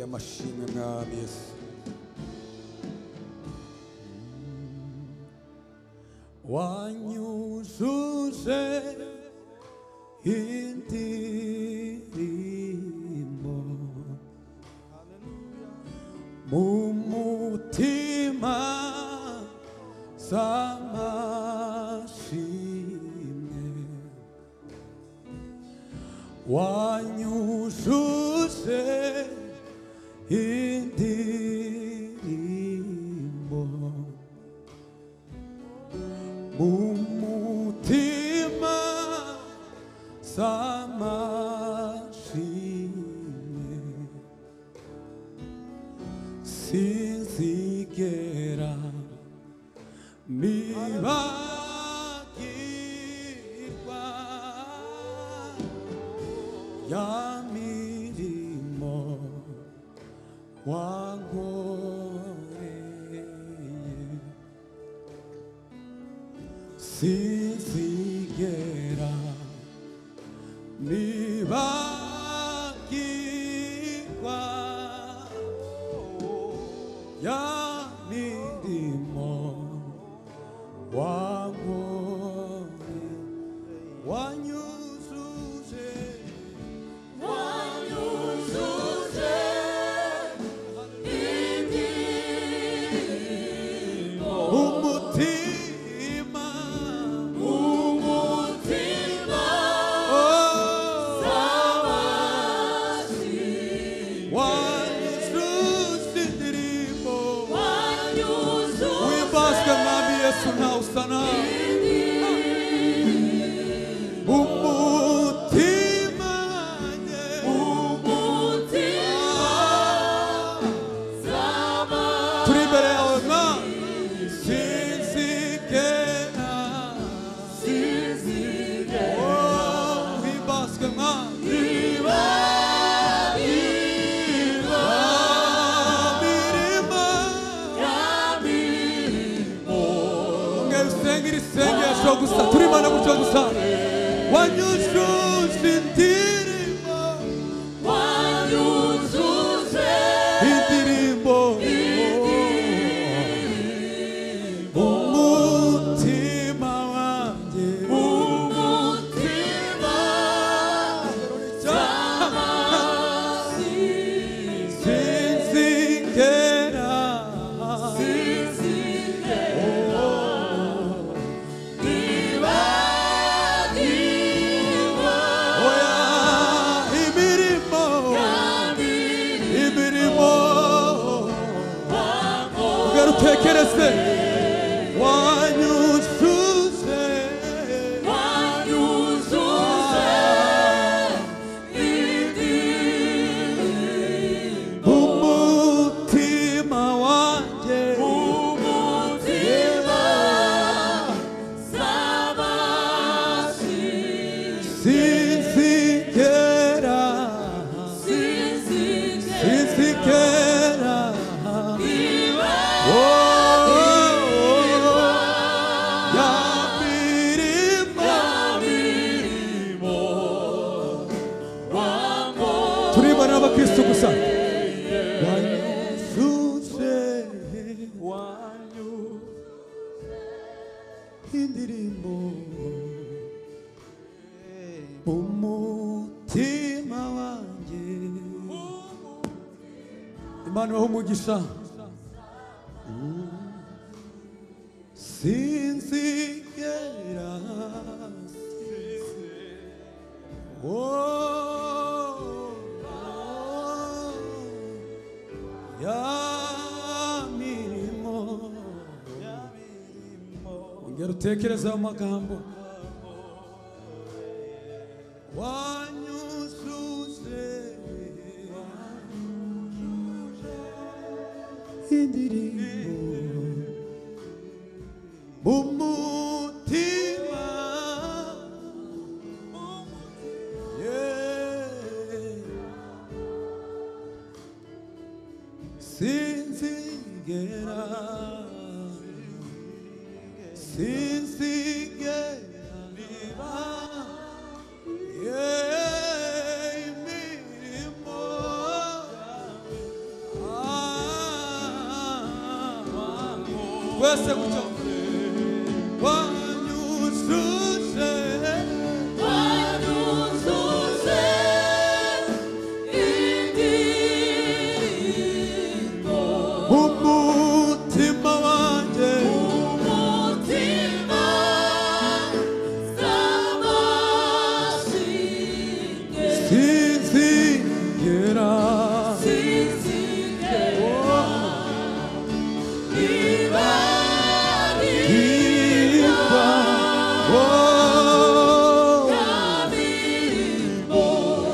amashimwe mwami Yesu. wanyujuje indirimbo mu mutima z'amashimwe, wanyujuje indirimbo mu mutima z'amashimwe, sinzigera nibagirwa ya mirimo wankoreye, sinzigera nibagirwa ya mirimo wankoreye, wanyujuje umutima wanyujuje indirimbo, wibaswe mwami Yesu nawe usana umutima turi imbere yawe mwami, sinzigera wibaswe mwami isengesho gusa turimana gutyo gusa, wanyujuje indirimbo umutima wanjye sinzigera tekereze, wanyujuje umutima wanjye sinzigera turibana n'abakristo gusa, wanyujuje indirimbo umutima wanjye. Imana ibahe umugisha. sinzigera ya mirimo, ongera utekereze amagambo, wanyujuje indirimbo mu mutima, sinzigera niba twese gutyo wanyujuje umutima wanjye sinzigera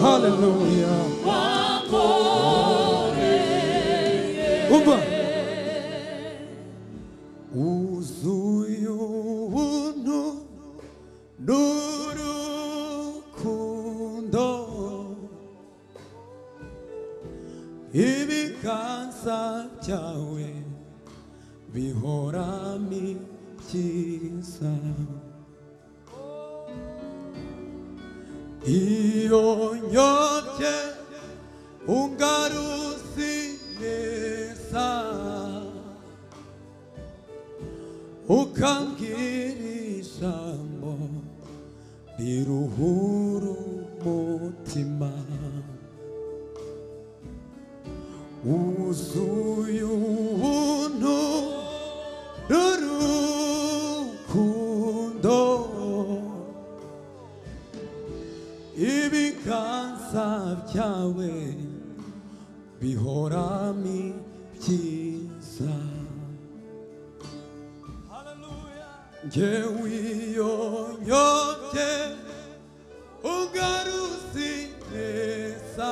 Hallelujah. Umva uzuye ubuntu n'urukundo ibiganza byawe bihoramo ibyiza iyo nyobye ungaruzi neza ukambwira ijambo riruhura umutima wuzuye ubuntu n'urukundo ibiganza byawe bihoramo ibyiza njyewe iyo nyobye ungaruzi neza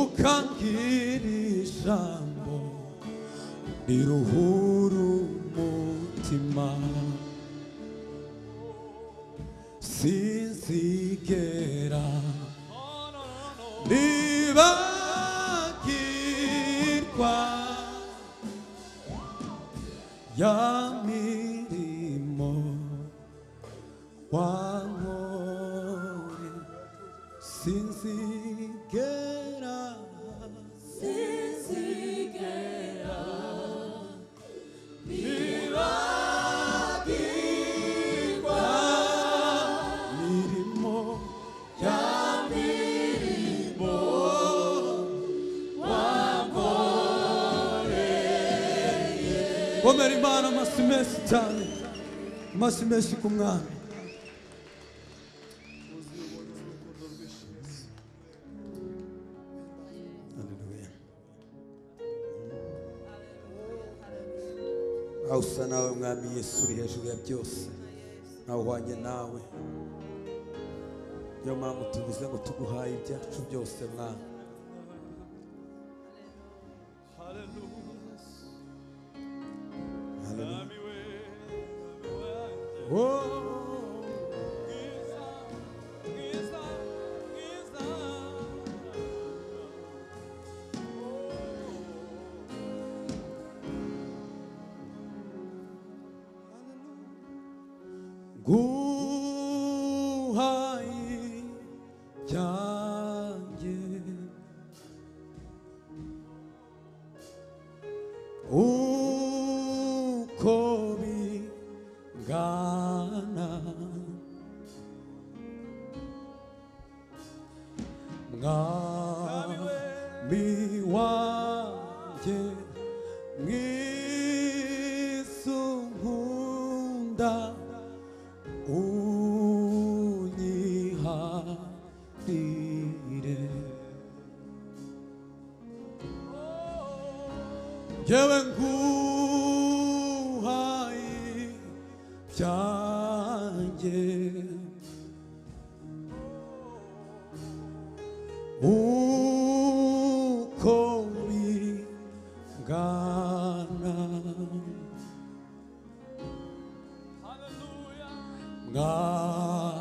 ukambwira ijambo riruhura umutima sinzigera nibagirwa ya mirimo wankore sinzigera nibagirwa mirimo ya mirimo wankoreye komera Imana amasi menshi cyane amasi menshi ku mwami aho usa nawe mwami Yesu uri hejuru ya byose nawe uhwanye nawe niyo mpamvu tuvuze ngo tuguhaye ibyacu byose mwami guhaye cyanjye uko bingana mwami wanjye nk'isunkunda unyiharire yewe nguhaye byanjye uko bingana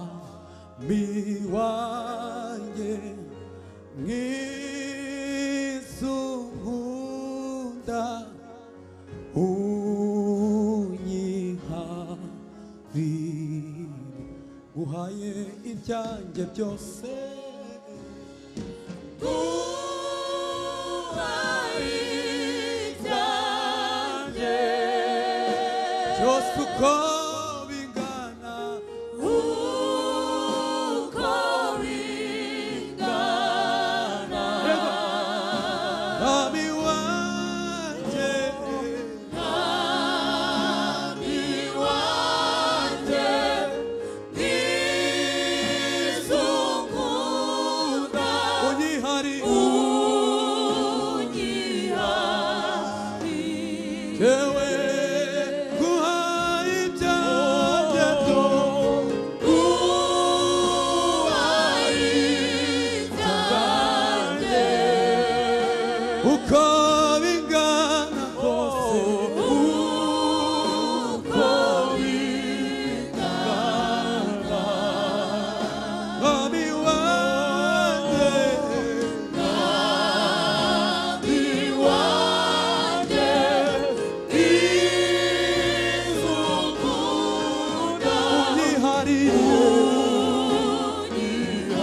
mwami wanjye nk'isunkunda unyiharire guhaye ibyanjye byose guhaye ibyanjye byose uko bingana mwami wanjye unyihari yewe guhaye ibyanjye uko bingana kose mwami wanjye unyihari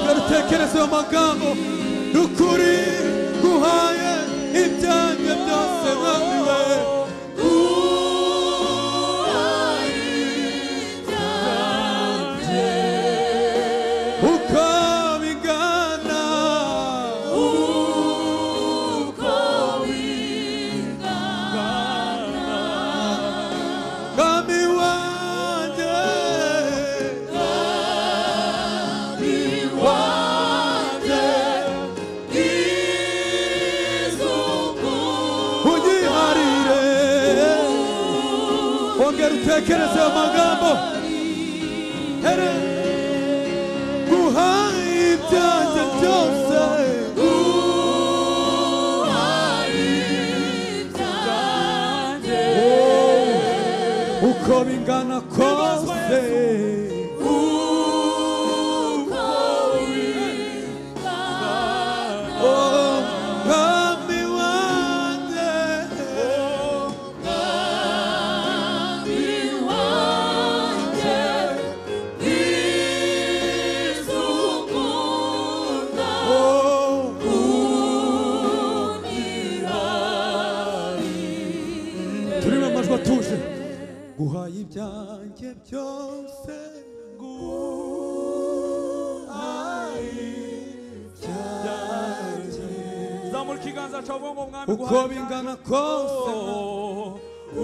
garutekereze ayo magambo n'ukuri guhaye ibyanjye byose mwami we uko bingana mwami wanjye unyiharire ongera utekereze ayo magambo here guhaye ibyanjye byose uko bingana kose mwami wanjye turimo amajwi atuje guhaye ibyanjye byose guhaye ibyanjye zamura ikiganza cyawe ngo mwami uko bingana kose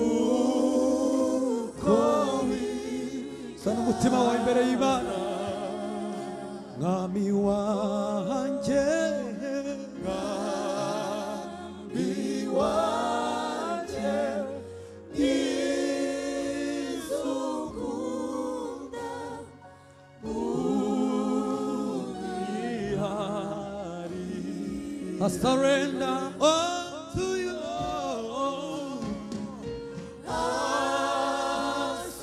uko sa n'umutima wawe imbere y'Imana mwami wanjye mwami wanjye izukunda unyihari I surrender all to you. I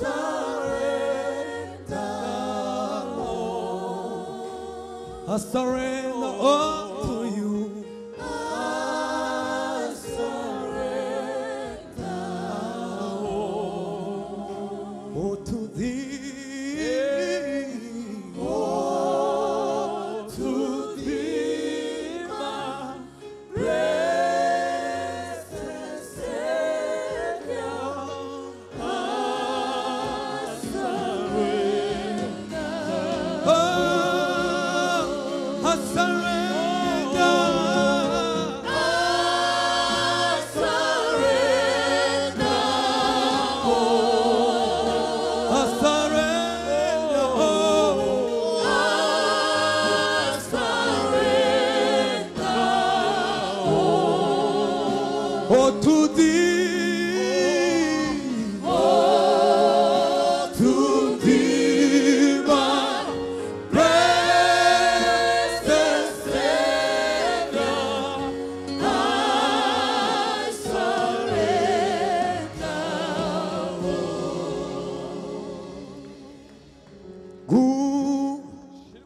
surrender all. I surrender all to you. I surrender all. Oh, to thee. Oh, to thee, my blessed Savior. I surrender. Oh, I surrender. I surrender. Oh, I surrender. Oh, I surrender. Oh, to thee. Oh, to thee, my blessed Savior. I surrender.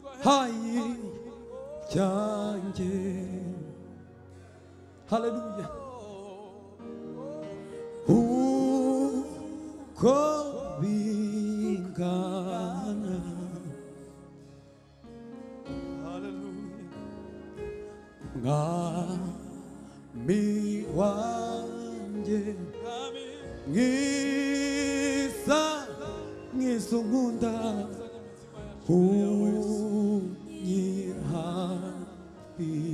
구하이 장제 할렐루야 우고빙가나 감히 완제 이 mwiza unkunda unyihabi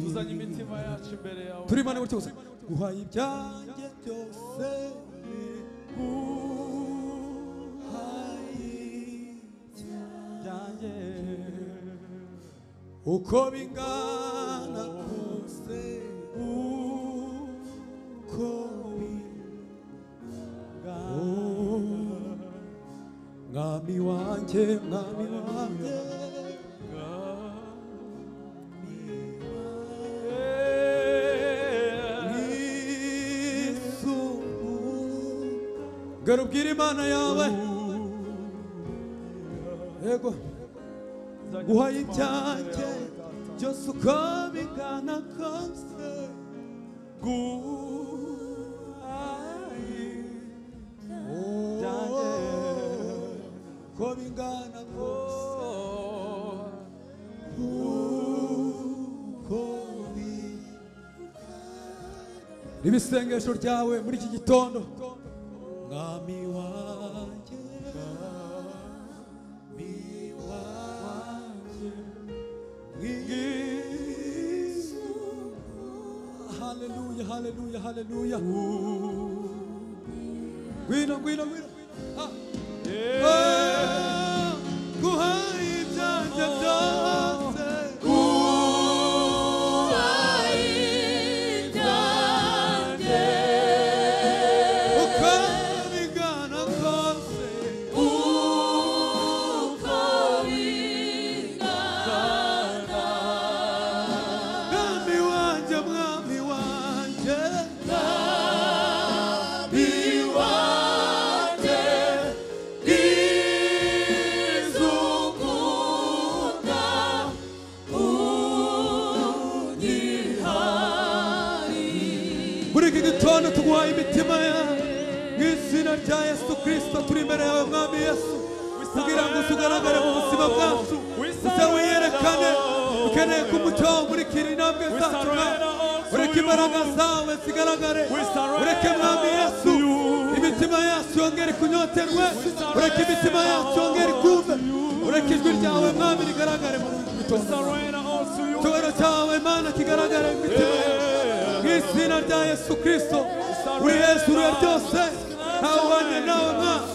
tuzanye imitima yacu imbere yawe turi mane gutyo gusa guhaye ibyanjye byose uko bingana kose uko bingana mwami wanjye mwami wanjye garubwira imana yawe yego guhaye ibyanjye byose uko bingana kose guhaye ibyanjye uko bingana kose uko bingana ibisengesho ryawe muri iki gitondo mwami wanjye haleluya haleluya haleluya gwino gwino gwino guhaye ibyanjye byose tuguhaye imitima yawe mu izina rya Yesu Kristo turi imbere yawe mwami Yesu kugira ngo ugaragare mu buzima bwacu uze wiyerekane ukeneye ko umucyo wawe umurikira intambwe zacu ureke imbaraga zawe zigaragare ureke mwami Yesu imitima yacu yongere kunyoterwe ureke imitima yacu yongere kumve ureke ijwi ryawe mwami rigaragare mu gitondo icyubahiro cyawe Mana kigaragare mu mitima mu izina rya Yesu Kristo uri hejuru ya byose ntawe ubanye nawe mwami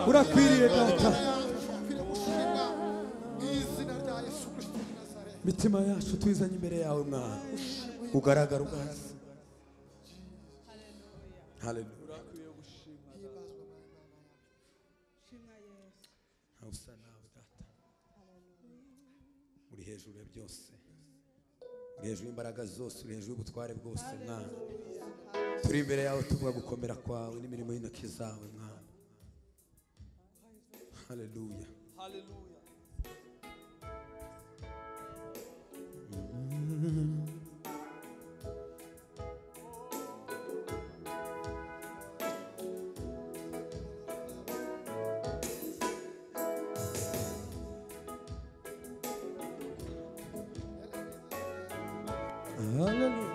urakwiriye data imitima yacu tuyizanye imbere yawe mwami ugaragara ubwazo haleluya usa nawe data uri hejuru ya byose uri hejuru y'imbaraga zose uri hejuru y'ubutware bwose mwami turi imbere yawe tuvuga gukomera kwawe n'imirimo y'intoki zawe mwami haleluya haleluya haleluya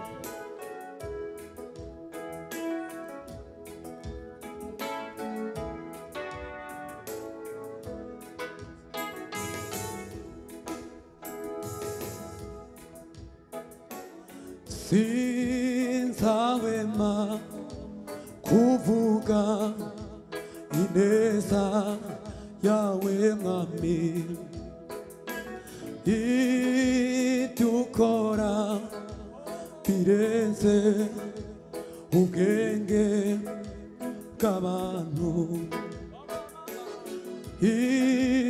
sinzahwema kuvuga ineza yawe mwami ibyo ukora birenze ubwenge bw'abantu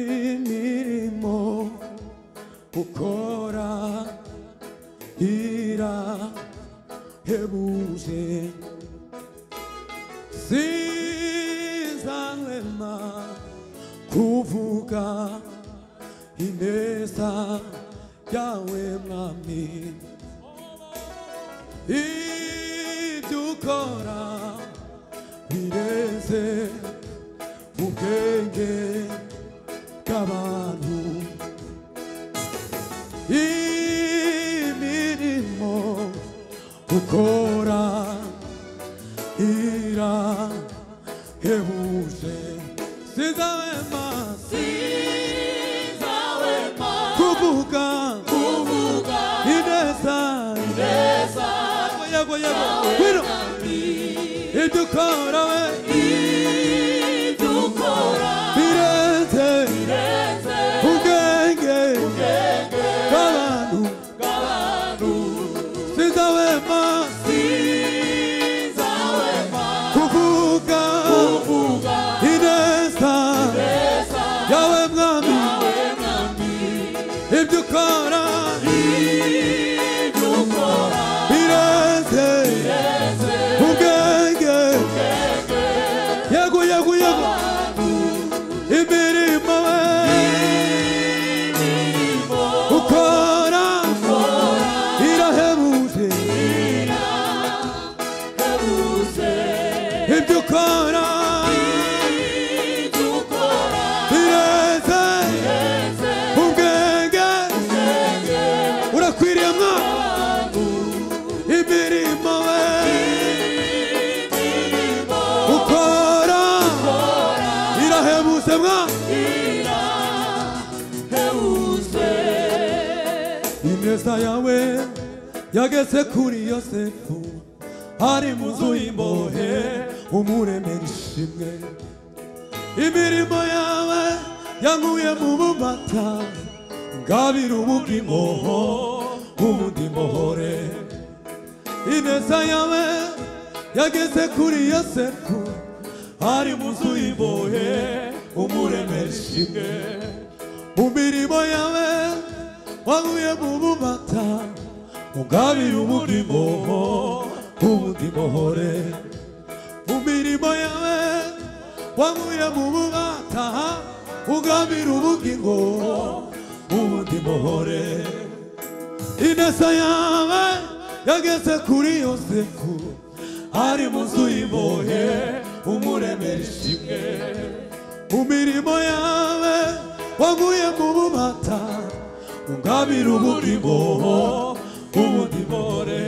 imirimo ukora irahebuje sinzahwema kuvuga ineza yawe mwami ibyo ukora birenze ubwenge bw'abantu imirimo ukora irahebuje Sizawema kuvuga ineza yego wino idukora we birenze ubwenge bw'abantu sizawema kuvuga ineza yawe mwami ibyo ukora birenze ubwenge yego imirimo we ukora irahebuje ibyo ukora birenze ubwenge urakwiriye mwa imirimo we ukora irahebuje mwa ineza yawe yageze kuri Yosefu ari mu nzu y'imbohe umuremera ishimwe imirimo yawe yankuye mu bubata ngabira ubugimoho ubundi mbohore ineza yawe yageze kuri Yosefu ari mu nzu y'imbohe umuremera ishimwe mu mirimo yawe wankuye mu bubata ungabira ubugimoho ubundi mbohore mu mirimo yawe wankuye mu bubata ungabira ubugingo ubundi mbohore ineza yawe yageze kuri Yosefu ari mu nzu y'imbohe umuremera ishimwe mu mirimo yawe wankuye mu bubata ungabira ubugingo ubundi mbohore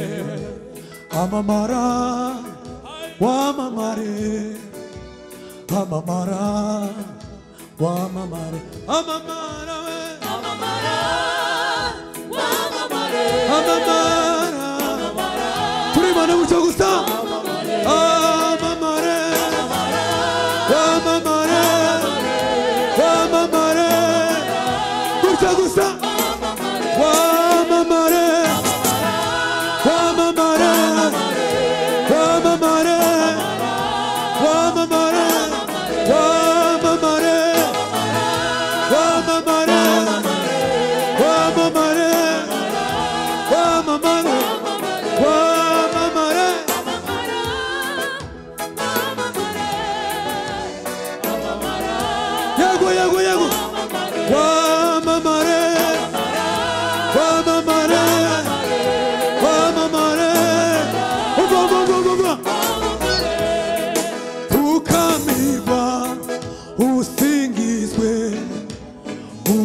amamara wamamare amamara wamamare amamara we amamara turibana mucyo gusa amamare wamamare wamamare mucyo gusa wamamare wamamare wamamare wamamare wamamare wamamare wamamare wamamare wamamare yego wamamare wamamare wamamare ukamirwa usingizwe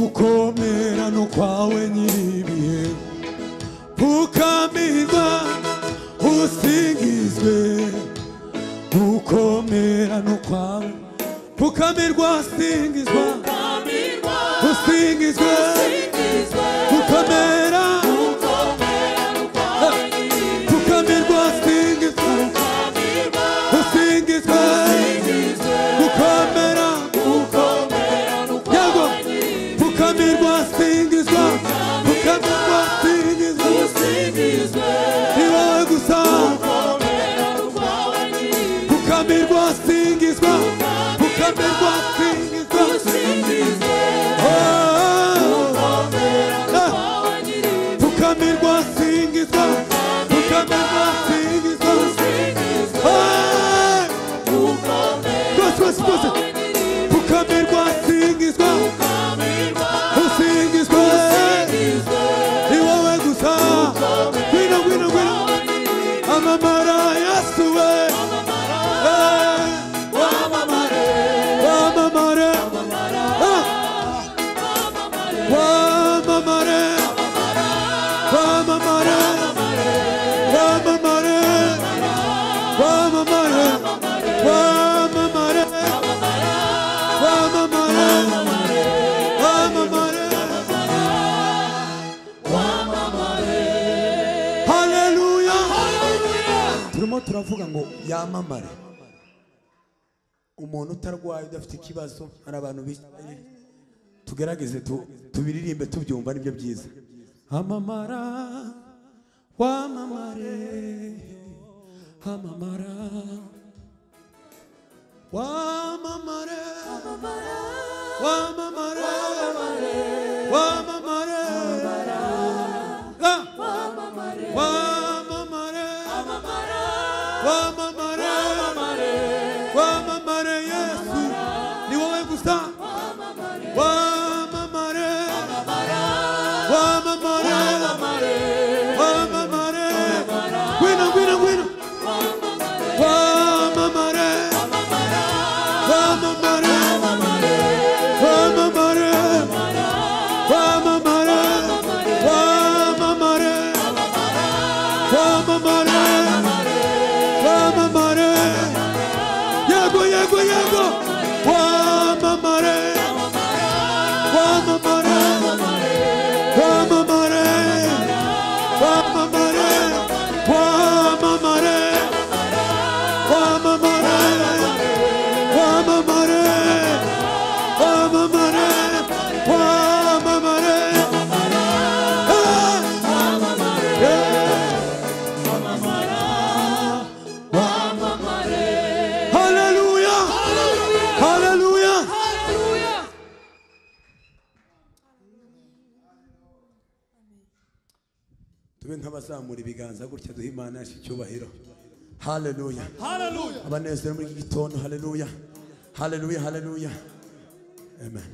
ukomera no kwawe nyiribihe ukamirwa usingizwe ukomera no kwawe ukamirwa usingizwa usingizwe ukomera ukamirwa usingizwe usingizwe ukomera yago ukamirwa usingizwa ukamirwa usingizwe iwawe gusa ukamirwa usingizwa ukamirwa usingizwa ukamirwa usingizwa ukamirwa usingizwa ukamirwa usingizwa usingizwa iwawe gusa gwino amamara yasuwe wamamare wamamare wamamare wamamare wamamare wamamare yamamare umuntu utarwaye udafite ikibazo hari abantu bicaye tugerageze tubiririmbe tubyumva nibyo byiza amamara wamamare amamara wamamare wamamare wamamare wamamare wamamare wamamare Yesu ni wowe gusa wamamare wamamare wamamare gwina gwina gwina wamamare wamamare wamamare wamamare wamamare wamamare wamamare yego yego yego wamamare wamamare wamamare wamamare wamamare wamamare wamamare wamamare wamamare hallelujah hallelujah tube nk'abazamura ibiganza gutya duha Imana yacu icyubahiro hallelujah hallelujah abanezero muri iki gitondo hallelujah hallelujah hallelujah amen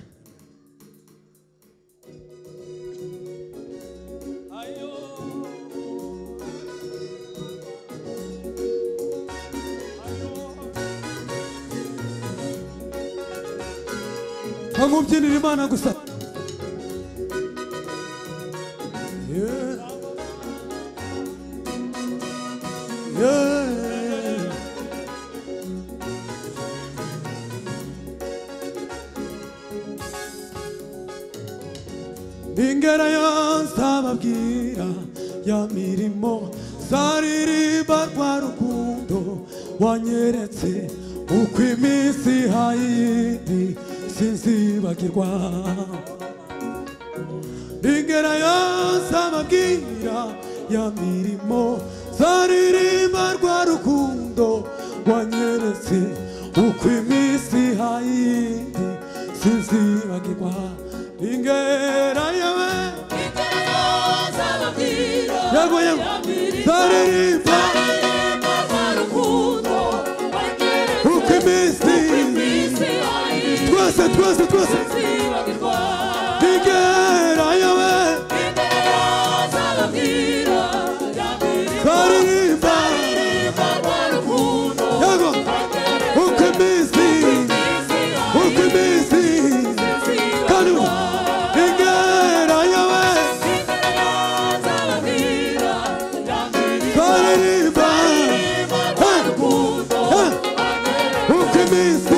Hamubyinira Imana gusa yeah yeah ingera yansababwira ya mirimo zaririmba rwa rukundo wanyeretse uko iminsi hayindi sinzibagirwa ingera yansababwira ya mirimo zaririmba rwa rukundo wanyeretse uko iminsi hayindi sinzibagirwa ingera yawe yago yago zaririmba rwa rukundo uko iminsi twese ingera yawe zaririmba yago uko iminsi kandi ingera yawe zaririmba uko iminsi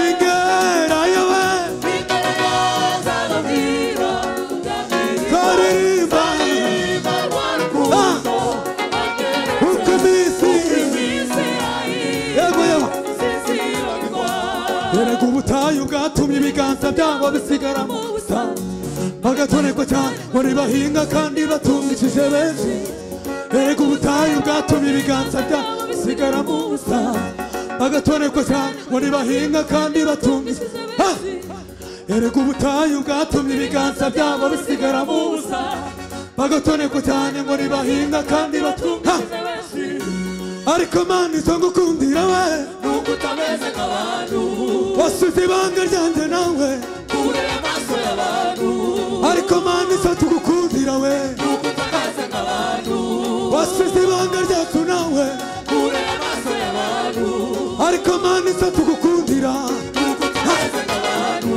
ingera yawe zaririmba uko iminsi yego yego erega ubutayu bwatumye ibiganza byabo bisigara mu busa bagatonekwa cyane muri bahinga kandi batungishije benshi erega ubutayu bwatumye ibiganza byabo bisigara mu busa bagatonekwa cyane muri bahinga kandi batungishije benshi erega ubutayu bwatumye ibiganza byabo bisigara mu busa bagatonekwa cyane muri bahinga kandi batungishije benshi ariko Mana izo ngukundira we nuko utameze nk'abantu wasize ibanga ryanjye nawe kure amaso y'abantu ariko Mana izo tugukundira we nuko utameze nk'abantu wasize ibanga ryacu nawe kure amaso y'abantu ariko Mana izo tugukundira nuko utameze nk'abantu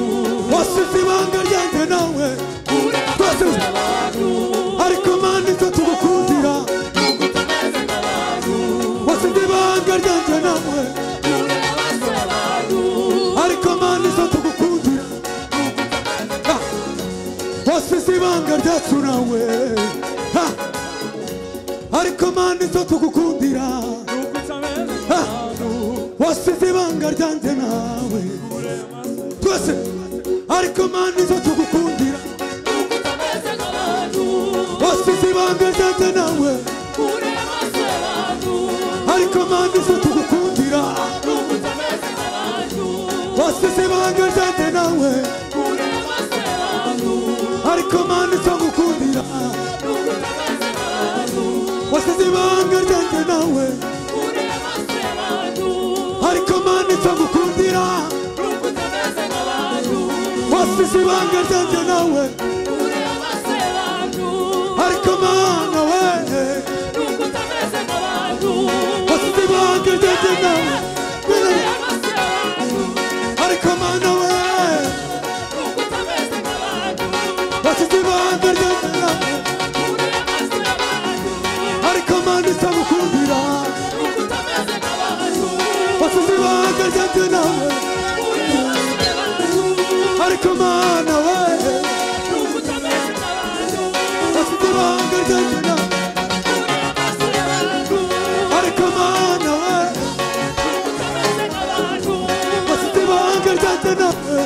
wasize ibanga ryanjye nawe kure amaso y'abantu ariko Mana izo tugukundira nuko utameze nk'abantu wasize ibanga ryanjye nawe ariko Mana izo tugukundira wasize ibanga ryacu nawe ariko Mana izo tugukundira wasize ibanga ryanjye nawe twese ariko Mana izo tugukundira wasize ibanga ryanjye nawe ariko Mana izo tugukundira wasize ibanga ryanjye nawe ariko Mana izo gukundira wasize ibanga ryanjye nawe ariko Mana izo gukundira wasize ibanga ryanjye nawe ariko Mana we wasize ibanga ryanjye nawe ariko Mana we wasize ibanga ryanjye nawe ariko Mana izo gukundira wasize ibanga ryanjye nawe ariko Mana we wasize ibanga ryanjye nawe ariko Mana we wasize ibanga ryanjye nawe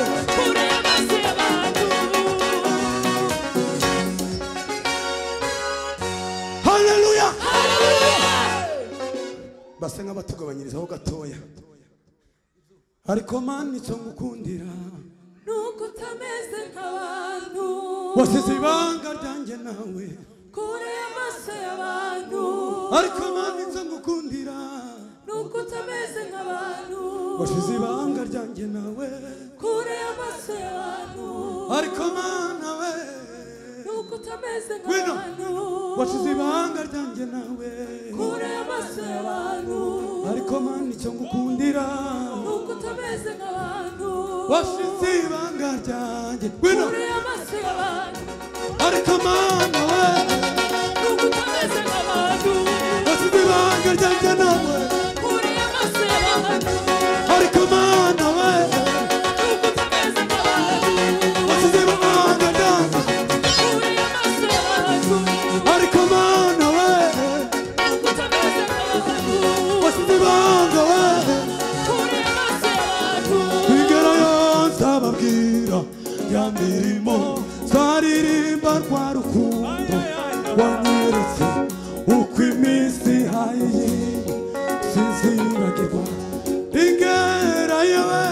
haleluya basa nk'abatugabanyirizaho gatoya ariko Mana icyo ngukundira nuko utameze nk'abantu wasize ibanga ryanjye nawe kure y'amaso y'abantu ariko Mana icyo ngukundira nuko utameze nk'abantu wasize ibanga ryanjye nawe kure y'amaso y'abantu ariko Mana we nuko utameze nk'abantu wasize ibanga ryanjye nawe kure y'amaso y'abantu ariko Mana icyo ngukundira nuko utameze nk'abantu wasize ibanga ryanjye kure y'amaso y'abantu ariko Mana we nuko utameze nk'abantu wasize ibanga ryanjye nawe kure y'amaso y'abantu ariko Mana we nuko utameze nk'abantu wasize ibanga ryanjye kure y'amaso y'abantu ariko Mana we nuko utameze nk'abantu wasize ibanga we kure y'amaso y'abantu ingerayo nzababwira ya mirimo zaririmba rwa rukundo wanyeretse uko iminsi ihaye sinzibagirwa ingerayo we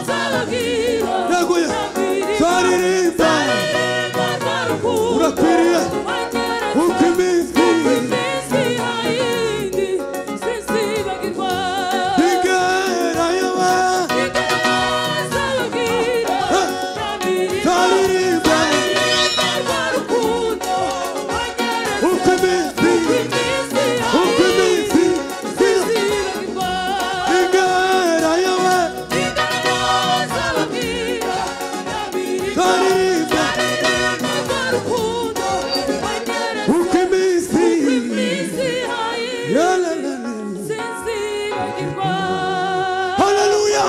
nzababwira yaguye zaririmba urakwiriye uko iminsi ingerayo we zaririmba uko iminsi ingerayo we zaririmba uko iminsi haleluya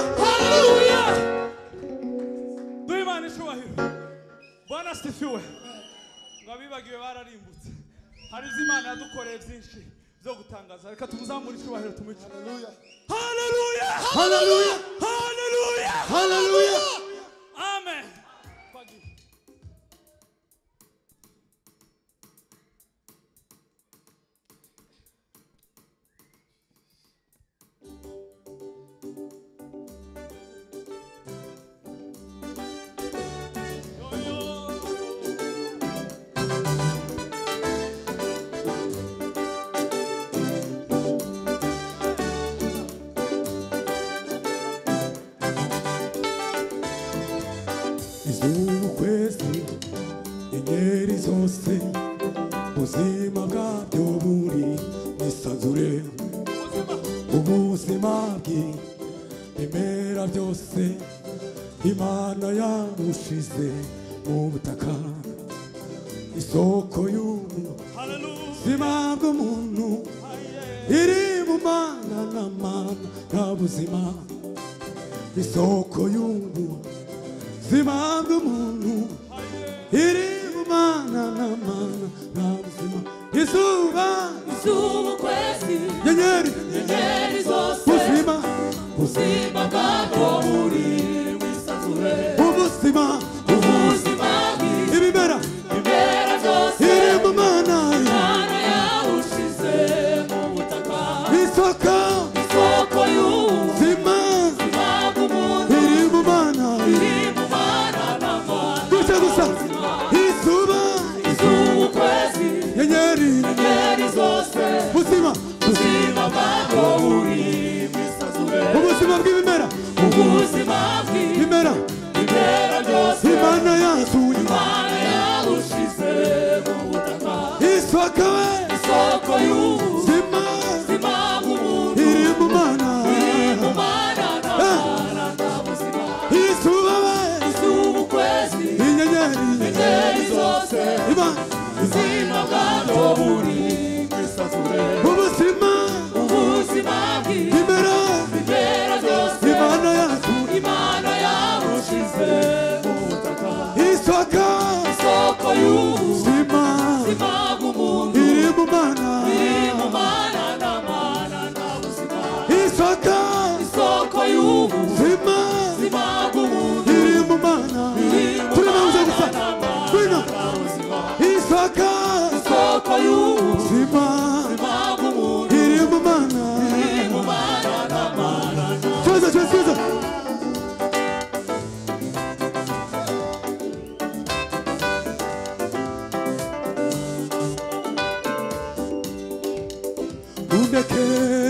duhe Imana icyubahiro Bwana asifiwe ngo abibagiwe bararimbutse hari ibyo Imana yadukoreye byinshi byo gutangaza reka tumuzamure icyubahiro tumuce haleluya haleluya haleluya haleluya amen Twagiye. izukwezi inyenyeri zose ubuzima bwabyo buri nisanzure ubuzima bw'ibimera byose Imana yabushize mu butaka isoko y'ubuzima bw'umuntu iri mu Mana na Mana nta buzima isoko y'ubuzima bw'umuntu iri mu Mana na Mana nta buzima izuba izuba ukwezi nyenyeri inyenyeri zose ubuzima ubuzima bwabwo buri mu isanzure ubuzima ibimera ibimera byose iri mu mana Imana yawushize mu butaka isoko y'ubuzima ubuzima bw'umuntu iri mu mana iri mu Mana n'Imana gusa gusa izuba ukwezi nyenyeri inyenyeri zose ubuzima bwabwo buri mu isanzure ubuzima bw'ibimera ubuzima ibimera bw'ibimera byose imana yasuye Imana yawushize mu butaka isoko y'ubuzima ubuzima bw'umuntu iri mu mana iri mu Mana n'Imana n'ubuzima izuba izuba ukwezi inyenyeri inyenyeri zose imana ubuzima bwabwo buri mu isanzure ubuzima bw'ibimera byose imana yasuye Imana yawushize mu butaka isoko y'ubuzima ubuzima bw'umuntu iri mu mana iri mu Mana n'Imana n'ubuzima isoko y'ubuzima ubuzima bw'umuntu iri mu mana turabawuza gusa wino isoko y'ubuzima ubuzima bw'umuntu iri mu mana iri mu Mana n'Imana tuza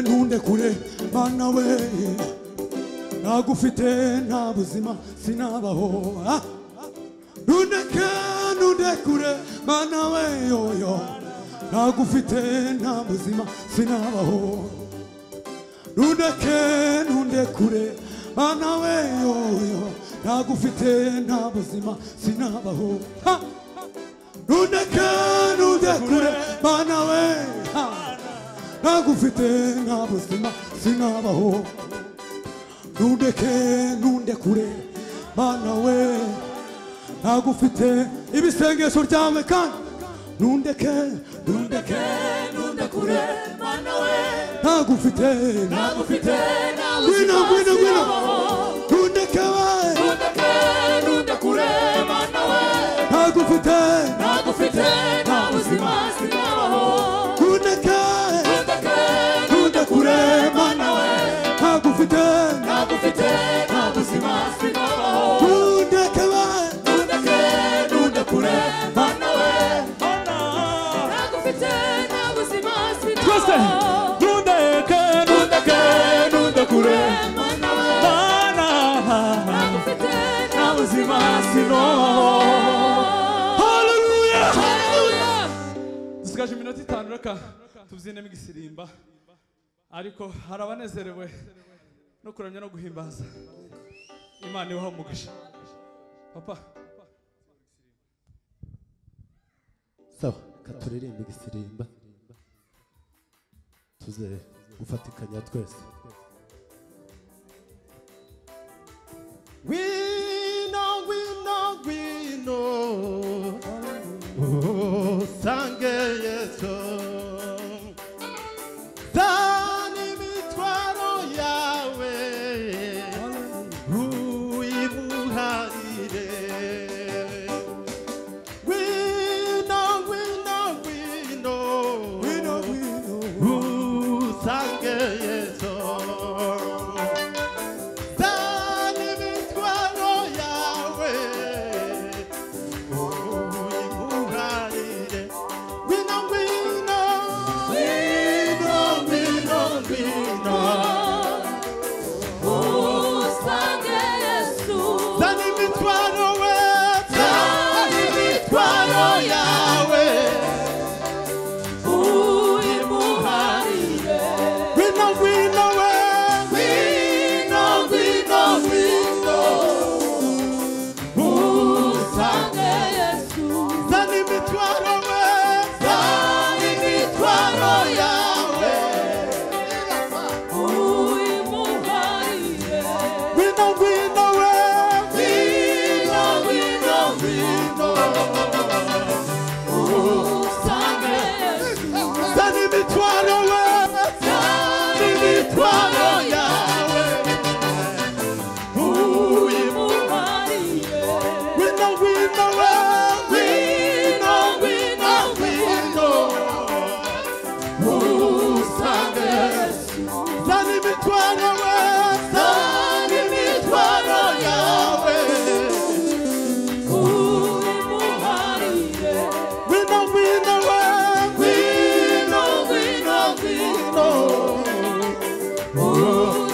nundekure mana we nagufite nta buzima sinabaho nundekure mana we yoyo nagufite nta buzima sinabaho nundekure mana we yoyo nagufite nta buzima sinabaho nundekure mana we nagufite nta buzima sinabaho nundekure mana we nagufite ibisengesho ryawe kandi nundekure mana we nagufite ngwino nundekure mana we nagufite nta buzima sinabaho nundekure mana we nagufite nta buzima sinabaho nundekure mana we nagufite nta buzima twese sinabaho nundekure mana we mana nagufite nta buzima sinabaho. Hallelujah dusigaje iminota 5 reka tubyinemo igisirimba ariko hari abanezerewe no kuramya no guhimbaza Imana ibaha umugisha papa sawa katuririmba igisirimba tuze gufatikanya twese wino usange Yesu zana imitwaro yawe uyimuharire wino usange Yesu zana imitwaro yawe uyimuharire wino usange Yesu zana imitwaro we zana imitwaro yawe uyimuharire wino we usange Yesu zana imitwaro we zana imitwaro yawe uyimuharire wino we usange Yesu Uyu